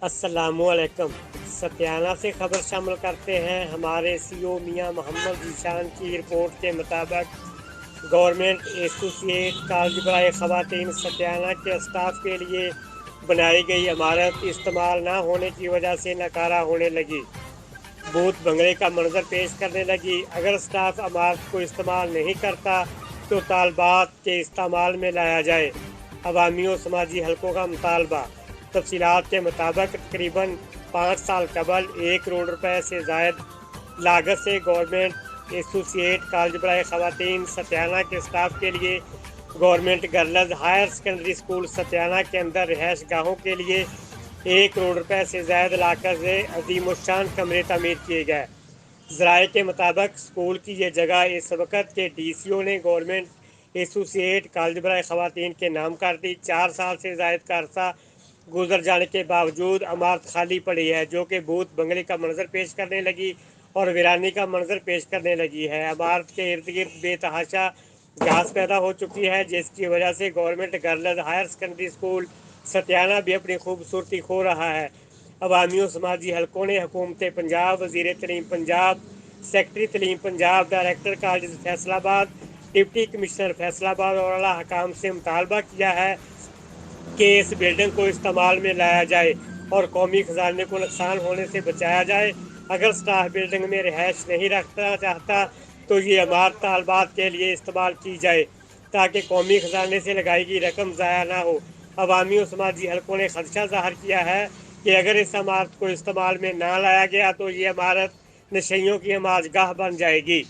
السلام علیکم۔ ستیانہ سے خبر شامل کرتے ہیں۔ ہمارے سی او میاں محمد ذیشان کی رپورٹ کے مطابق گورنمنٹ ایسوسی ایٹ کالج برائے خواتین ستیانہ کے اسٹاف کے لیے بنائی گئی عمارت استعمال نہ ہونے کی وجہ سے ناکارہ ہونے لگی، بھوت بنگلے کا منظر پیش کرنے لگی۔ اگر اسٹاف عمارت کو استعمال نہیں کرتا تو طالبات کے استعمال میں لایا جائے، عوامی و سماجی حلقوں کا مطالبہ۔ تفصیلات کے مطابق تقریباً 5 سال قبل 1 کروڑ روپے سے زائد لاگت سے گورنمنٹ ایسوسی ایٹ کالج برائے خواتین ستیانہ کے اسٹاف کے لیے government girls higher secondary school Satiana کے اندر رہائش گاہوں کے لیے 1 کروڑ روپے سے زائد لاگت سے عظیم الشان کمرے تعمیر کیے گئے۔ ذرائع کے مطابق اسکول کی یہ جگہ اس وقت کے ڈی سی او نے گورنمنٹ ایسوسی ایٹ کالج برائے خواتین کے نام کر دی۔ 4 سال سے زائد کا عرصہ گزر جانے کے باوجود عمارت خالی پڑی ہے، جو کہ بھوت بنگلے کا منظر پیش کرنے لگی اور ویرانی کا منظر پیش کرنے لگی ہے۔ عمارت کے ارد گرد بے تحاشا گھاس پیدا ہو چکی ہے، جس کی وجہ سے government girls higher secondary school Satiana بھی اپنی خوبصورتی کھو رہا ہے۔ عوامی و سماجی حلقوں نے حکومت پنجاب، وزیر تعلیم پنجاب، سیکرٹری تعلیم پنجاب، ڈائریکٹر کالج فیصل آباد، ڈپٹی کمشنر فیصل آباد اور اعلیٰ حکام سے مطالبہ کیا ہے کہ اس بلڈنگ کو استعمال میں لایا جائے اور قومی خزانے کو نقصان ہونے سے بچایا جائے۔ اگر اسٹاف بلڈنگ میں رہائش نہیں رکھنا چاہتا تو یہ عمارت طالبات کے لیے استعمال کی جائے تاکہ قومی خزانے سے لگائی گئی رقم ضائع نہ ہو۔ عوامی و سماجی حلقوں نے خدشہ ظاہر کیا ہے کہ اگر اس عمارت کو استعمال میں نہ لایا گیا تو یہ عمارت نشیوں کی نماز گاہ بن جائے گی۔